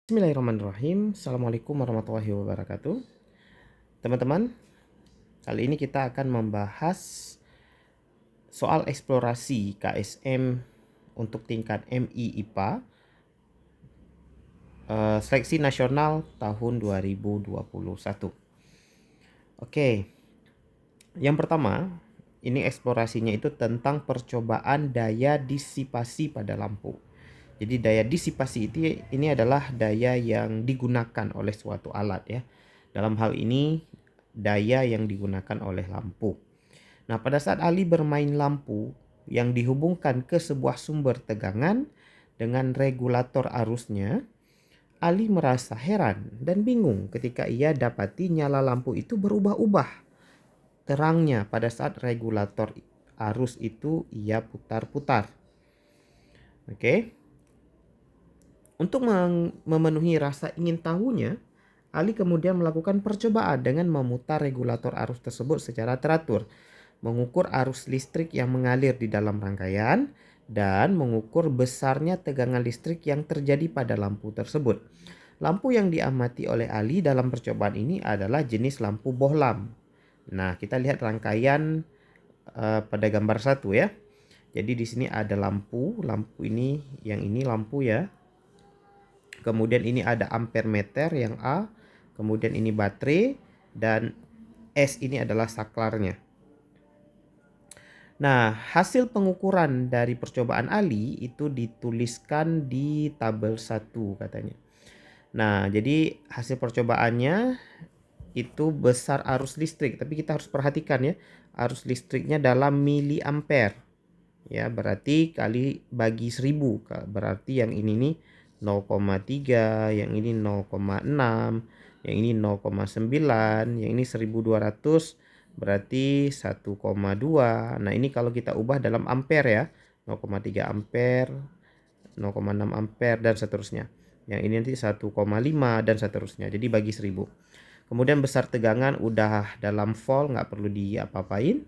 Bismillahirrahmanirrahim. Assalamualaikum warahmatullahi wabarakatuh. Teman-teman, kali ini kita akan membahas soal eksplorasi KSM untuk tingkat MI IPA seleksi nasional tahun 2021. Oke, yang pertama, ini eksplorasinya itu tentang percobaan daya disipasi pada lampu. Jadi daya disipasi itu ini adalah daya yang digunakan oleh suatu alat ya. Dalam hal ini daya yang digunakan oleh lampu. Nah, pada saat Ali bermain lampu yang dihubungkan ke sebuah sumber tegangan dengan regulator arusnya, Ali merasa heran dan bingung ketika ia dapati nyala lampu itu berubah-ubah terangnya pada saat regulator arus itu ia putar-putar. Oke. Untuk memenuhi rasa ingin tahunya, Ali kemudian melakukan percobaan dengan memutar regulator arus tersebut secara teratur, mengukur arus listrik yang mengalir di dalam rangkaian, dan mengukur besarnya tegangan listrik yang terjadi pada lampu tersebut. Lampu yang diamati oleh Ali dalam percobaan ini adalah jenis lampu bohlam. Nah, kita lihat rangkaian pada gambar 1 ya. Jadi di sini ada lampu ini, yang ini lampu ya. Kemudian ini ada ampere meter yang A, kemudian ini baterai, dan S ini adalah saklarnya. Nah, hasil pengukuran dari percobaan Ali itu dituliskan di tabel 1 katanya. Nah, jadi hasil percobaannya itu besar arus listrik, tapi kita harus perhatikan ya, arus listriknya dalam miliampere. Ya, berarti kali bagi 1000, berarti yang ini nih 0,3, yang ini 0,6, yang ini 0,9, yang ini 1200, berarti 1,2. Nah, ini kalau kita ubah dalam ampere ya, 0,3 ampere, 0,6 ampere dan seterusnya. Yang ini nanti 1,5 dan seterusnya. Jadi bagi 1000. Kemudian besar tegangan udah dalam volt, nggak perlu diapa-apain.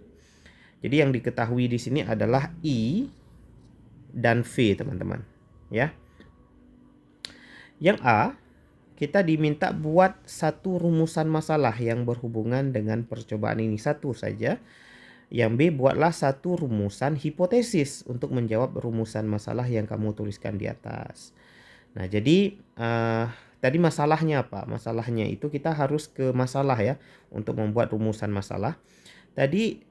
Jadi yang diketahui di sini adalah I dan V, teman-teman. Ya. Yang A, kita diminta buat satu rumusan masalah yang berhubungan dengan percobaan ini, satu saja. Yang B, buatlah satu rumusan hipotesis untuk menjawab rumusan masalah yang kamu tuliskan di atas. Nah, jadi tadi masalahnya apa? Masalahnya itu kita harus ke masalah ya untuk membuat rumusan masalah. Tadi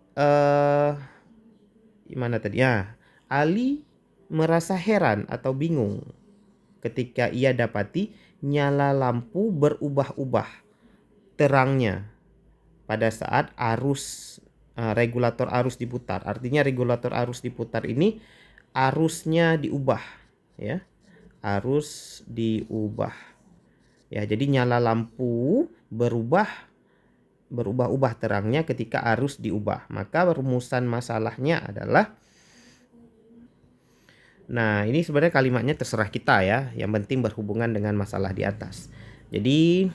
gimana tadi? Ya, Ali merasa heran atau bingung ketika ia dapati nyala lampu berubah-ubah terangnya pada saat regulator arus diputar. Artinya regulator arus diputar ini arusnya diubah ya. Arus diubah. Ya, jadi nyala lampu berubah-ubah terangnya ketika arus diubah. Maka rumusan masalahnya adalah, nah, ini sebenarnya kalimatnya terserah kita ya, yang penting berhubungan dengan masalah di atas. Jadi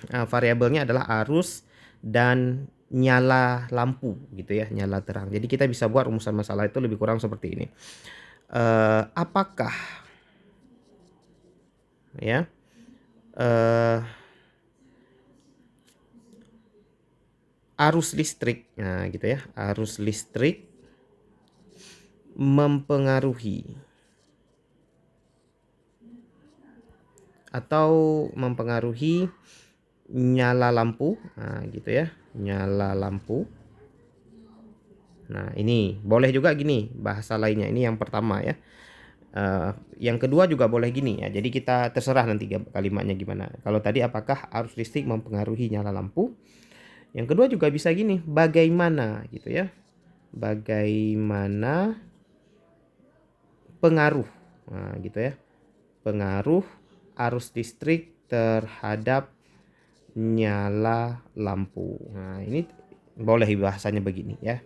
variabelnya adalah arus dan nyala lampu gitu ya, nyala terang. Jadi kita bisa buat rumusan masalah itu lebih kurang seperti ini. Apakah ya arus listrik, nah gitu ya, arus listrik mempengaruhi nyala lampu, nah gitu ya, nyala lampu. Nah, ini boleh juga gini bahasa lainnya, ini yang pertama ya. Yang kedua juga boleh gini ya, jadi kita terserah nanti kalimatnya gimana. Kalau tadi apakah arus listrik mempengaruhi nyala lampu, yang kedua juga bisa gini, bagaimana gitu ya, bagaimana pengaruh, nah gitu ya, pengaruh arus listrik terhadap nyala lampu. Nah, ini boleh bahasanya begini ya,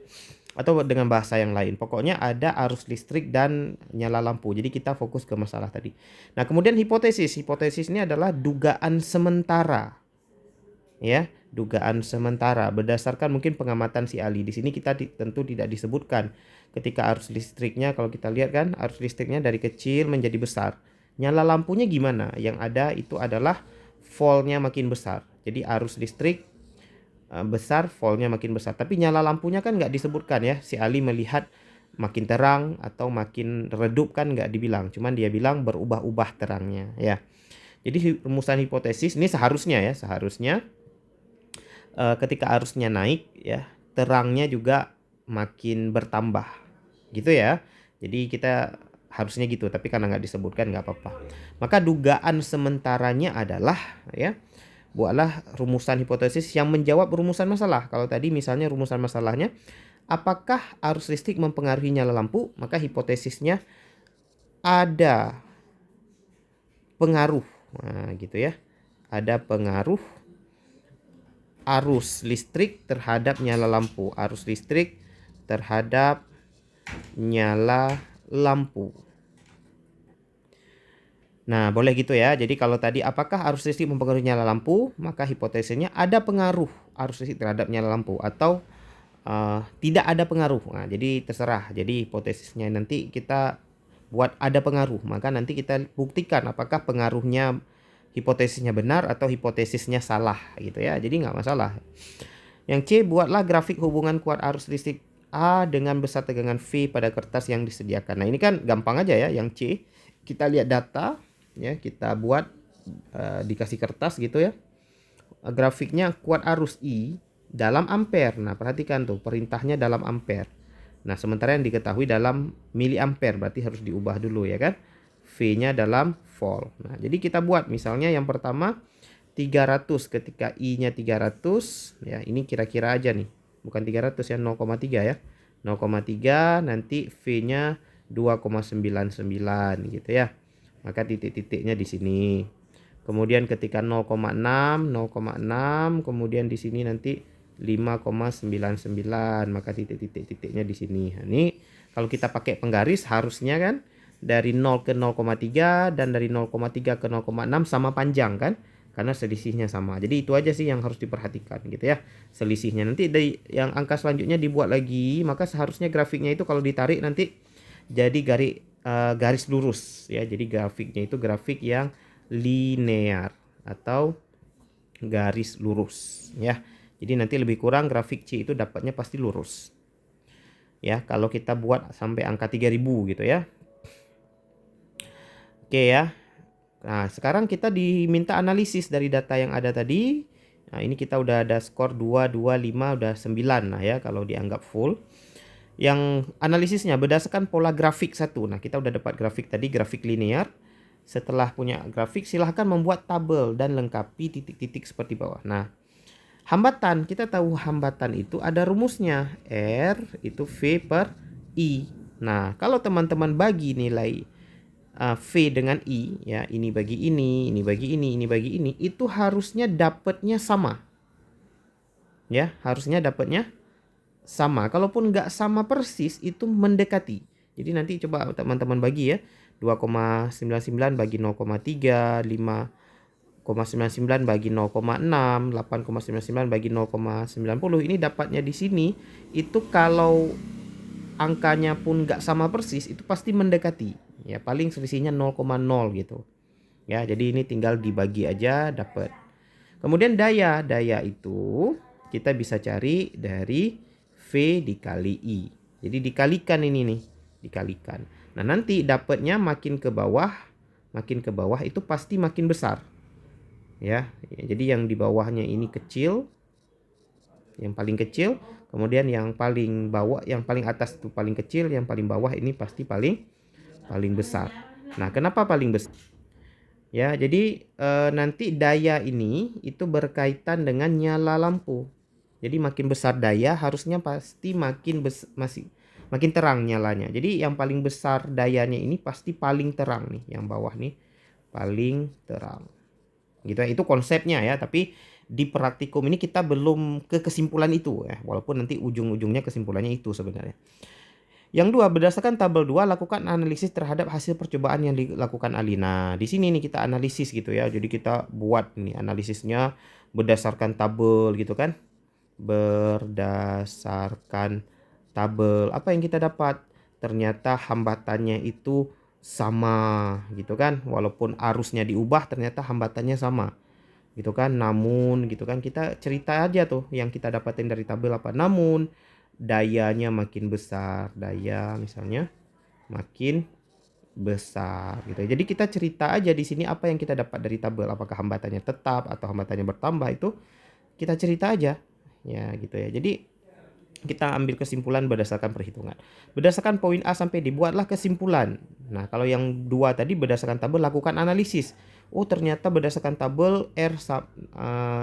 atau dengan bahasa yang lain. Pokoknya ada arus listrik dan nyala lampu. Jadi kita fokus ke masalah tadi. Nah, kemudian hipotesis. Hipotesis ini adalah dugaan sementara. Ya, dugaan sementara berdasarkan mungkin pengamatan si Ali. Di sini kita tentu tidak disebutkan ketika arus listriknya, kalau kita lihat kan arus listriknya dari kecil menjadi besar. Nyala lampunya gimana? Yang ada itu adalah voltnya makin besar. Jadi arus listrik besar, voltnya makin besar. Tapi nyala lampunya kan nggak disebutkan ya. Si Ali melihat makin terang atau makin redup kan nggak dibilang. Cuman dia bilang berubah-ubah terangnya ya. Jadi rumusan hipotesis ini seharusnya ketika arusnya naik ya, terangnya juga makin bertambah gitu ya. Jadi kita harusnya gitu, tapi karena nggak disebutkan nggak apa-apa. Maka dugaan sementaranya adalah ya, buatlah rumusan hipotesis yang menjawab rumusan masalah. Kalau tadi misalnya rumusan masalahnya apakah arus listrik mempengaruhi nyala lampu, maka hipotesisnya ada pengaruh. Nah, gitu ya. Ada pengaruh arus listrik terhadap nyala lampu. Arus listrik terhadap nyala lampu. Nah, boleh gitu ya. Jadi kalau tadi apakah arus listrik mempengaruhi nyala lampu, maka hipotesisnya ada pengaruh arus listrik terhadap nyala lampu atau tidak ada pengaruh. Nah, jadi terserah. Jadi hipotesisnya nanti kita buat ada pengaruh. Maka nanti kita buktikan apakah pengaruhnya hipotesisnya benar atau hipotesisnya salah gitu ya. Jadi nggak masalah. Yang C, buatlah grafik hubungan kuat arus listrik A dengan besar tegangan V pada kertas yang disediakan. Nah, ini kan gampang aja ya. Yang C, kita lihat data ya, kita buat dikasih kertas gitu ya. Grafiknya kuat arus I dalam ampere. Nah, perhatikan tuh perintahnya dalam ampere. Nah, sementara yang diketahui dalam miliampere, berarti harus diubah dulu ya kan. V-nya dalam volt. Nah, jadi kita buat misalnya yang pertama 300, ketika I-nya 300 ya, ini kira-kira aja nih. Bukan 300 ya, 0,3 ya. 0,3 nanti V-nya 2,99 gitu ya. Maka titik-titiknya di sini. Kemudian ketika 0,6, kemudian di sini nanti 5,99, maka titik-titiknya di sini. Nah, ini kalau kita pakai penggaris harusnya kan dari 0 ke 0,3 dan dari 0,3 ke 0,6 sama panjang kan? Karena selisihnya sama. Jadi itu aja sih yang harus diperhatikan gitu ya. Selisihnya nanti dari yang angka selanjutnya dibuat lagi, maka seharusnya grafiknya itu kalau ditarik nanti jadi garis lurus ya. Jadi grafiknya itu grafik yang linear atau garis lurus ya. Jadi nanti lebih kurang grafik C itu dapatnya pasti lurus. Ya, kalau kita buat sampai angka 3000 gitu ya. Oke ya. Nah, sekarang kita diminta analisis dari data yang ada tadi. Nah, ini kita udah ada skor 2, 2, 5, udah 9 lah ya kalau dianggap full. Yang analisisnya berdasarkan pola grafik satu. Nah, kita udah dapat grafik tadi, grafik linear. Setelah punya grafik, silahkan membuat tabel dan lengkapi titik-titik seperti bawah. Nah, hambatan, kita tahu hambatan itu ada rumusnya. R itu V per I. Nah, kalau teman-teman bagi nilai V dengan I, ya, ini bagi ini bagi ini bagi ini, itu harusnya dapatnya sama. Ya, harusnya dapatnya sama. Kalaupun nggak sama persis, itu mendekati. Jadi nanti coba teman-teman bagi ya. 2,99 bagi 0,3, 5,99 bagi 0,6, 8,99 bagi 0,90. Ini dapatnya di sini itu kalau angkanya pun nggak sama persis itu pasti mendekati. Ya paling selisihnya 0,0 gitu. Ya jadi ini tinggal dibagi aja dapat. Kemudian daya itu kita bisa cari dari V dikali I. Jadi dikalikan ini nih, dikalikan. Nah, nanti dapatnya makin ke bawah itu pasti makin besar. Ya. Jadi yang di bawahnya ini kecil. Yang paling kecil, kemudian yang paling bawah, yang paling atas itu paling kecil, yang paling bawah ini pasti paling besar. Nah, kenapa paling besar? Ya, jadi nanti daya ini itu berkaitan dengan nyala lampu. Jadi makin besar daya harusnya pasti makin terang nyalanya. Jadi yang paling besar dayanya ini pasti paling terang nih, yang bawah nih paling terang. Gitu ya, itu konsepnya ya, tapi di praktikum ini kita belum ke kesimpulan itu ya, walaupun nanti ujung-ujungnya kesimpulannya itu sebenarnya. Yang dua, berdasarkan tabel 2 lakukan analisis terhadap hasil percobaan yang dilakukan Ali. Nah, di sini nih kita analisis gitu ya. Jadi kita buat nih analisisnya berdasarkan tabel gitu kan. Berdasarkan tabel, apa yang kita dapat? Ternyata hambatannya itu sama gitu kan, walaupun arusnya diubah ternyata hambatannya sama gitu kan. Namun gitu kan, kita cerita aja tuh yang kita dapatin dari tabel apa, namun dayanya makin besar, daya misalnya makin besar gitu. Jadi kita cerita aja di sini apa yang kita dapat dari tabel, apakah hambatannya tetap atau hambatannya bertambah, itu kita cerita aja ya gitu ya. Jadi kita ambil kesimpulan berdasarkan perhitungan. Berdasarkan poin A sampai D, buatlah kesimpulan. Nah, kalau yang dua tadi berdasarkan tabel, lakukan analisis. Oh, ternyata berdasarkan tabel R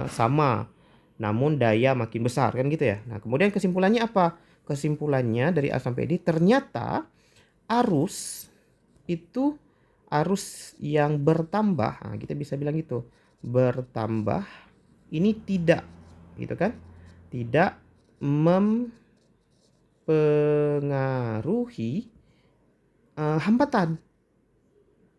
sama, namun daya makin besar, kan gitu ya. Nah, kemudian kesimpulannya apa? Kesimpulannya dari A sampai D, ternyata arus itu, arus yang bertambah, nah, kita bisa bilang gitu, bertambah ini tidak, gitu kan, tidak mempengaruhi hambatan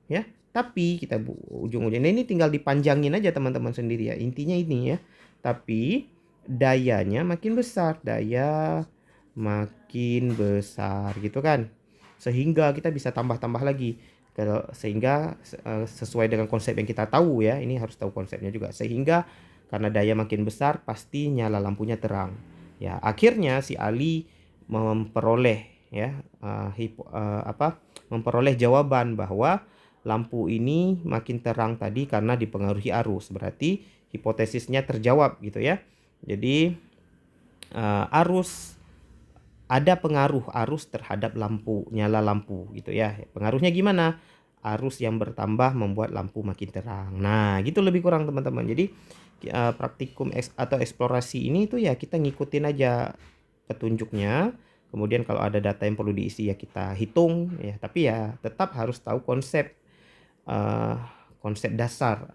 ya. Tapi kita ujung-ujungnya ini tinggal dipanjangin aja teman-teman sendiri ya, intinya ini ya. Tapi dayanya makin besar, daya makin besar gitu kan, sehingga kita bisa tambah-tambah lagi. Sehingga sesuai dengan konsep yang kita tahu ya, ini harus tahu konsepnya juga. Sehingga karena daya makin besar pasti nyala lampunya terang ya. Akhirnya si Ali memperoleh ya, memperoleh jawaban bahwa lampu ini makin terang tadi karena dipengaruhi arus. Berarti hipotesisnya terjawab gitu ya. Jadi arus, ada pengaruh arus terhadap lampu, nyala lampu gitu ya. Pengaruhnya gimana? Arus yang bertambah membuat lampu makin terang. Nah, gitu lebih kurang teman-teman. Jadi praktikum atau eksplorasi ini tuh ya kita ngikutin aja petunjuknya. Kemudian kalau ada data yang perlu diisi ya kita hitung ya. Tapi ya tetap harus tahu konsep konsep dasar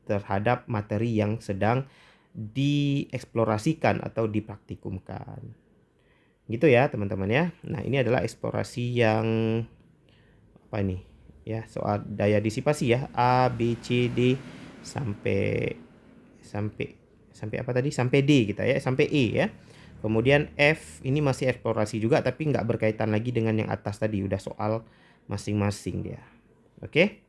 terhadap materi yang sedang dieksplorasikan atau dipraktikumkan. Gitu ya teman-teman ya. Nah, ini adalah eksplorasi yang apa ini? Ya, soal daya disipasi ya. A, B, C, D sampai sampai sampai apa tadi? Sampai D kita ya, sampai E ya. Kemudian F ini masih eksplorasi juga tapi nggak berkaitan lagi dengan yang atas tadi, udah soal masing-masing dia. Oke?